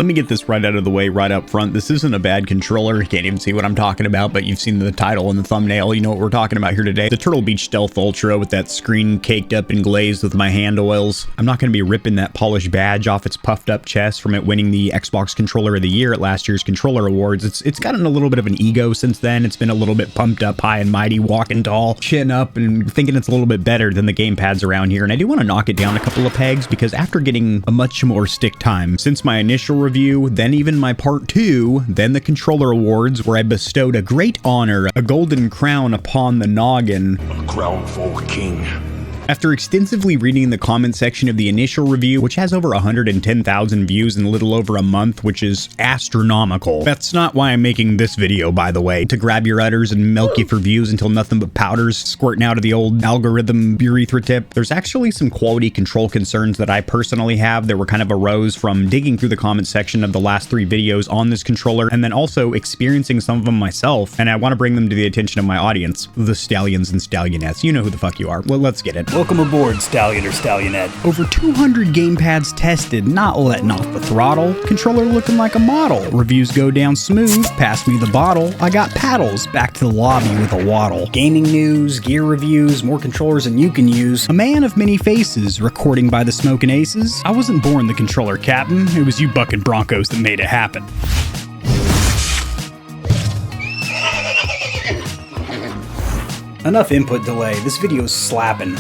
Let me get this right out of the way right up front. This isn't a bad controller. You can't even see what I'm talking about, but you've seen the title and the thumbnail. You know what we're talking about here today. The Turtle Beach Stealth Ultra with that screen caked up and glazed with my hand oils. I'm not going to be ripping that polished badge off its puffed up chest from it winning the Xbox Controller of the Year at last year's Controller Awards. It's gotten a little bit of an ego since then. It's been a little bit pumped up high and mighty, walking tall, chin up, and thinking it's a little bit better than the gamepads around here. And I do want to knock it down a couple of pegs because after getting a much more stick time since my initial review, then even my part 2, then the Controller Awards, where I bestowed a great honor, a golden crown upon the noggin. A crown for a king. After extensively reading the comment section of the initial review, which has over 110,000 views in a little over a month, which is astronomical. That's not why I'm making this video, by the way, to grab your udders and milk you for views until nothing but powder's squirting out of the old algorithm urethra tip. There's actually some quality control concerns that I personally have that were kind of arose from digging through the comment section of the last 3 videos on this controller, and then also experiencing some of them myself, and I want to bring them to the attention of my audience, the Stallions and Stallionettes. You know who the fuck you are. Well, let's get it. Welcome aboard, Stallion or Stallionette. Over 200 gamepads tested, not letting off the throttle. Controller looking like a model. Reviews go down smooth. Pass me the bottle. I got paddles. Back to the lobby with a waddle. Gaming news, gear reviews, more controllers than you can use. A man of many faces, recording by the Smokin' Aces. I wasn't born the controller captain. It was you bucking Broncos that made it happen. Enough input delay. This video is slapping.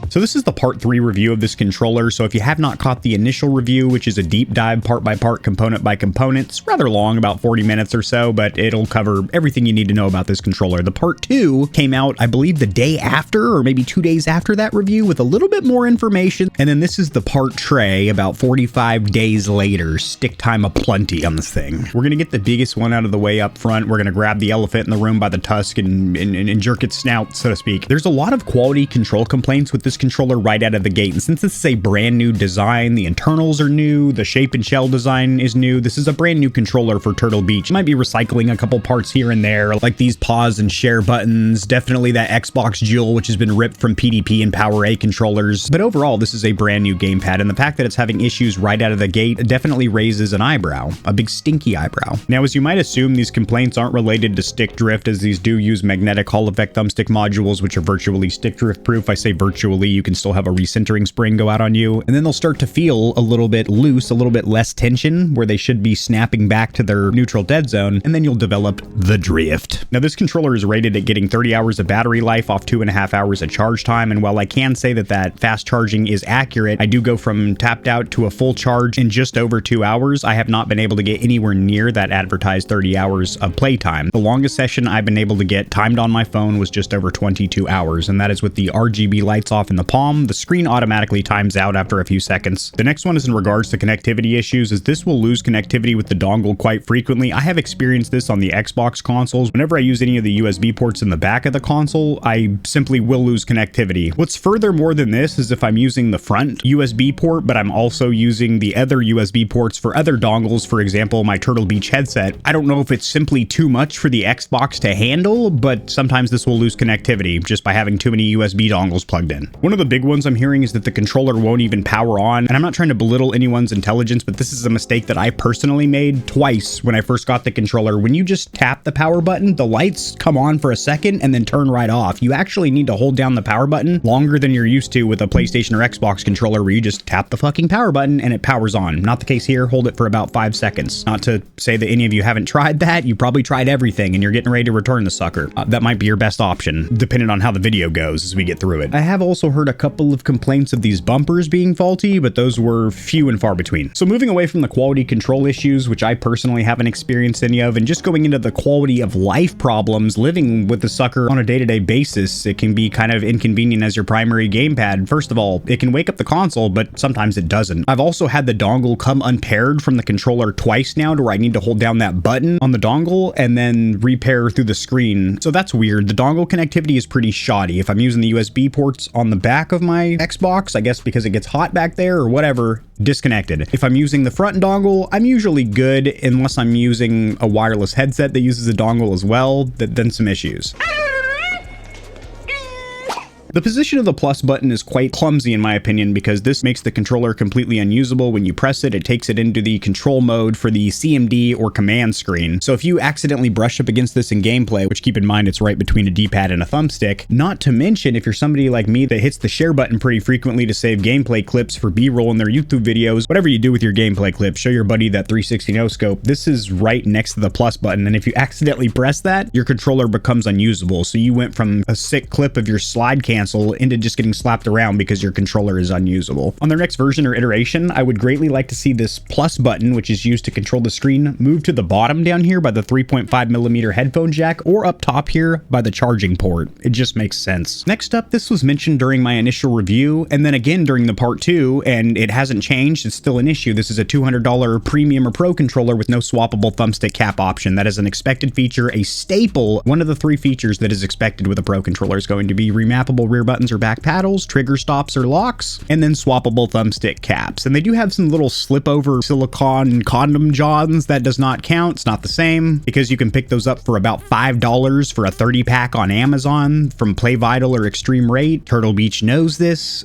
So this is the part 3 review of this controller, so if you have not caught the initial review, which is a deep dive part by part, component by component, it's rather long, about 40 minutes or so, but it'll cover everything you need to know about this controller. The part 2 came out, I believe, the day after, or maybe 2 days after that review, with a little bit more information, and then this is the part tray, about 45 days later. Stick time aplenty on this thing. We're gonna get the biggest one out of the way up front. We're gonna grab the elephant in the room by the tusk and jerk its snout, so to speak. There's a lot of quality control complaints with this controller right out of the gate, and since this is a brand new design, the internals are new, the shape and shell design is new, this is a brand new controller for Turtle Beach. You might be recycling a couple parts here and there, like these pause and share buttons, definitely that Xbox Jewel, which has been ripped from PDP and Power A controllers, but overall this is a brand new gamepad, and the fact that it's having issues right out of the gate definitely raises an eyebrow, a big stinky eyebrow. Now, as you might assume, these complaints aren't related to stick drift, as these do use magnetic Hall effect thumbstick modules, which are virtually stick drift proof. I say virtually, you can still have a recentering spring go out on you, and then they'll start to feel a little bit loose, a little bit less tension, where they should be snapping back to their neutral dead zone, and then you'll develop the drift. Now, this controller is rated at getting 30 hours of battery life off 2.5 hours of charge time, and while I can say that fast charging is accurate, I do go from tapped out to a full charge in just over 2 hours. I have not been able to get anywhere near that advertised 30 hours of playtime. The longest session I've been able to get timed on my phone was just over 22 hours, and that is with the RGB lights off in the palm. The screen automatically times out after a few seconds. The next one is in regards to connectivity issues, as this will lose connectivity with the dongle quite frequently. I have experienced this on the Xbox consoles. Whenever I use any of the USB ports in the back of the console, I simply will lose connectivity. What's further more than this is if I'm using the front USB port, but I'm also using the other USB ports for other dongles, for example, my Turtle Beach headset. I don't know if it's simply too much for the Xbox to handle, but sometimes this will lose connectivity just by having too many USB dongles plugged in. One of the big ones I'm hearing is that the controller won't even power on, and I'm not trying to belittle anyone's intelligence, but this is a mistake that I personally made twice when I first got the controller. When you just tap the power button, the lights come on for a second and then turn right off. You actually need to hold down the power button longer than you're used to with a PlayStation or Xbox controller, where you just tap the fucking power button and it powers on. Not the case here. Hold it for about 5 seconds. Not to say that any of you haven't tried that. You probably tried everything and you're getting ready to return the sucker. That might be your best option, depending on how the video goes as we get through it. I have also heard a couple of complaints of these bumpers being faulty, but those were few and far between. So moving away from the quality control issues, which I personally haven't experienced any of, and just going into the quality of life problems living with the sucker on a day-to-day basis, it can be kind of inconvenient as your primary gamepad. First of all, it can wake up the console, but sometimes it doesn't. I've also had the dongle come unpaired from the controller twice now, to where I need to hold down that button on the dongle and then repair through the screen. So that's weird. The dongle connectivity is pretty shoddy. If I'm using the USB ports on the back of my Xbox, I guess because it gets hot back there or whatever, disconnected. If I'm using the front dongle, I'm usually good, unless I'm using a wireless headset that uses a dongle as well, then some issues. The position of the plus button is quite clumsy in my opinion because this makes the controller completely unusable. When you press it, it takes it into the control mode for the CMD or command screen. So if you accidentally brush up against this in gameplay, which keep in mind it's right between a D-pad and a thumbstick, not to mention if you're somebody like me that hits the share button pretty frequently to save gameplay clips for B-roll in their YouTube videos, whatever you do with your gameplay clips, show your buddy that 360 no scope, this is right next to the plus button, and if you accidentally press that, your controller becomes unusable. So you went from a sick clip of your slide cancel into just getting slapped around because your controller is unusable. On their next version or iteration, I would greatly like to see this plus button, which is used to control the screen, move to the bottom down here by the 3.5mm headphone jack, or up top here by the charging port. It just makes sense. Next up, this was mentioned during my initial review, and then again during the part 2, and it hasn't changed, it's still an issue. This is a $200 premium or pro controller with no swappable thumbstick cap option. That is an expected feature, a staple. One of the 3 features that is expected with a pro controller is going to be remappable rear buttons or back paddles, trigger stops or locks, and then swappable thumbstick caps. And they do have some little slip over silicone condom johns. That does not count. It's not the same because you can pick those up for about $5 for a 30 pack on Amazon from Play Vital or ExtremeRate. Turtle Beach knows this.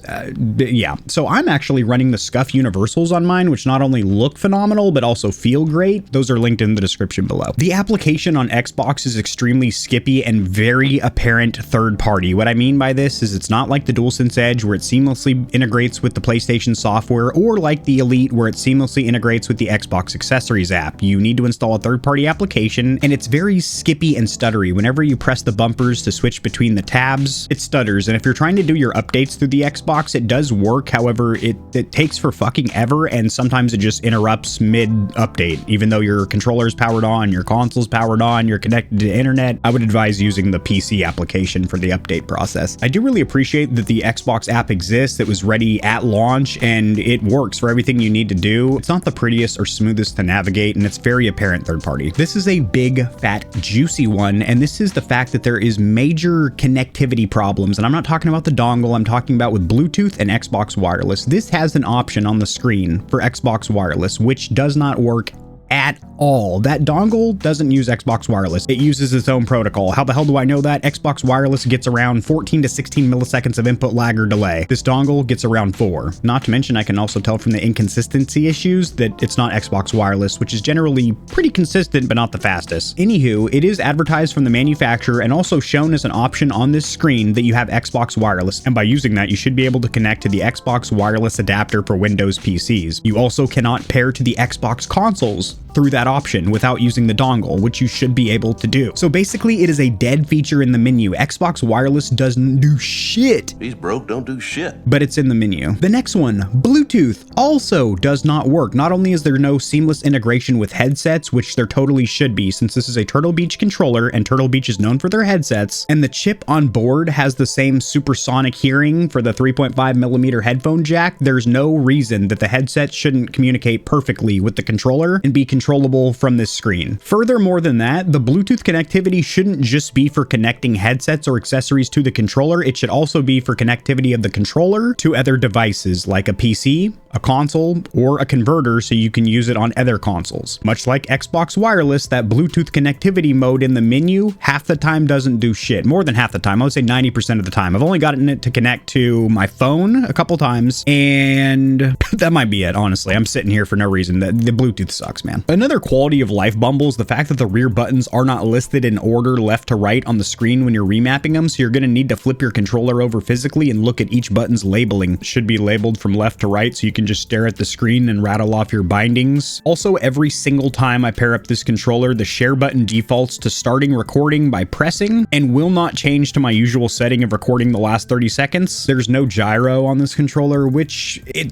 Yeah. So I'm actually running the Scuf universals on mine, which not only look phenomenal, but also feel great. Those are linked in the description below. The application on Xbox is extremely skippy and very apparent third party. What I mean by this is it's not like the DualSense Edge where it seamlessly integrates with the PlayStation software, or like the Elite where it seamlessly integrates with the Xbox accessories app. You need to install a third-party application, and it's very skippy and stuttery. Whenever you press the bumpers to switch between the tabs, it stutters. And if you're trying to do your updates through the Xbox, it does work. However, it takes for fucking ever, and sometimes it just interrupts mid-update. Even though your controller's powered on, your console's powered on, you're connected to the internet, I would advise using the PC application for the update process. I do really appreciate that the Xbox app exists. It was ready at launch, and it works for everything you need to do. It's not the prettiest or smoothest to navigate, and it's very apparent third party. This is a big, fat, juicy one, and this is the fact that there is major connectivity problems. And I'm not talking about the dongle, I'm talking about with Bluetooth and Xbox Wireless. This has an option on the screen for Xbox Wireless, which does not work at all. That dongle doesn't use Xbox Wireless. It uses its own protocol. How the hell do I know that? Xbox Wireless gets around 14 to 16 milliseconds of input lag or delay. This dongle gets around 4. Not to mention, I can also tell from the inconsistency issues that it's not Xbox Wireless, which is generally pretty consistent, but not the fastest. Anywho, it is advertised from the manufacturer and also shown as an option on this screen that you have Xbox Wireless. And by using that, you should be able to connect to the Xbox Wireless adapter for Windows PCs. You also cannot pair to the Xbox consoles through that option without using the dongle, which you should be able to do. So basically, it is a dead feature in the menu. Xbox Wireless doesn't do shit. He's broke, don't do shit. But it's in the menu. The next one, Bluetooth, also does not work. Not only is there no seamless integration with headsets, which there totally should be since this is a Turtle Beach controller and Turtle Beach is known for their headsets, and the chip on board has the same supersonic hearing for the 3.5mm headphone jack, there's no reason that the headset shouldn't communicate perfectly with the controller and be controllable from this screen. Furthermore than that, the Bluetooth connectivity shouldn't just be for connecting headsets or accessories to the controller, it should also be for connectivity of the controller to other devices like a PC, a console, or a converter so you can use it on other consoles. Much like Xbox Wireless, that Bluetooth connectivity mode in the menu half the time doesn't do shit. More than half the time, I would say 90% of the time. I've only gotten it to connect to my phone a couple times, and that might be it, honestly. I'm sitting here for no reason. The Bluetooth sucks, man. Another quality of life bumble is the fact that the rear buttons are not listed in order left to right on the screen when you're remapping them, so you're going to need to flip your controller over physically and look at each button's labeling. It should be labeled from left to right so you can just stare at the screen and rattle off your bindings. Also, every single time I pair up this controller, the share button defaults to starting recording by pressing and will not change to my usual setting of recording the last 30 seconds. There's no gyro on this controller, which it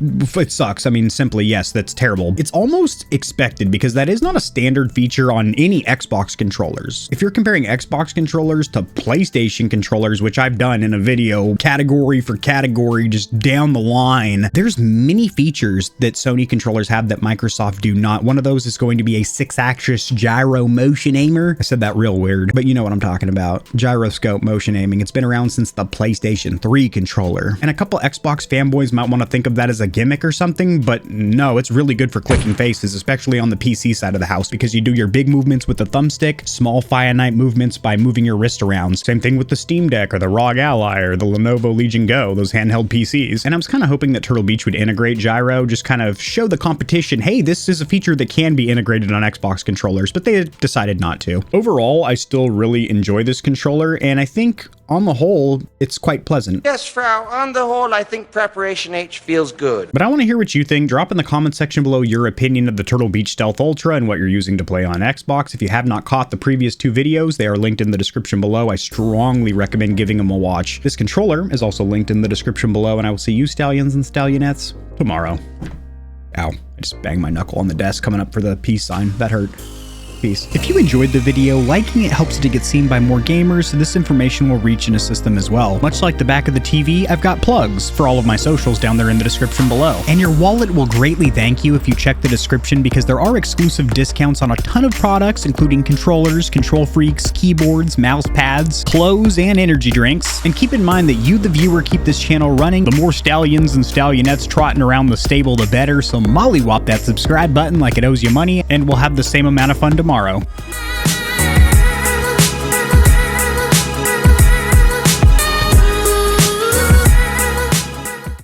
sucks. I mean, simply, yes, that's terrible. It's almost expected because that is not a standard feature on any Xbox controllers. If you're comparing Xbox controllers to PlayStation controllers, which I've done in a video category for category just down the line, there's many features that Sony controllers have that Microsoft do not. One of those is going to be a 6-axis gyro motion aimer. I said that real weird, but you know what I'm talking about. Gyroscope motion aiming. It's been around since the PlayStation 3 controller. And a couple Xbox fanboys might want to think of that as a gimmick or something, but no, it's really good for clicking faces, especially on the PC PC side of the house, because you do your big movements with the thumbstick, small finite movements by moving your wrist around. Same thing with the Steam Deck or the ROG Ally or the Lenovo Legion Go, those handheld PCs. And I was kind of hoping that Turtle Beach would integrate gyro, just kind of show the competition, hey, this is a feature that can be integrated on Xbox controllers, but they decided not to. Overall, I still really enjoy this controller, and I think on the whole, it's quite pleasant. Yes, Frau, on the whole, I think Preparation H feels good. But I want to hear what you think. Drop in the comment section below your opinion of the Turtle Beach Stealth Ultra and what you're using to play on Xbox. If you have not caught the previous 2 videos, they are linked in the description below. I strongly recommend giving them a watch. This controller is also linked in the description below, and I will see you Stallions and Stallionettes tomorrow. Ow, I just banged my knuckle on the desk coming up for the peace sign. That hurt. Peace. If you enjoyed the video, liking it helps it to get seen by more gamers, so this information will reach and assist them as well. Much like the back of the TV, I've got plugs for all of my socials down there in the description below. And your wallet will greatly thank you if you check the description, because there are exclusive discounts on a ton of products, including controllers, KontrolFreeks, keyboards, mouse pads, clothes, and energy drinks. And keep in mind that you, the viewer, keep this channel running. The more Stallions and Stallionettes trotting around the stable, the better, so mollywop that subscribe button like it owes you money, and we'll have the same amount of fun tomorrow.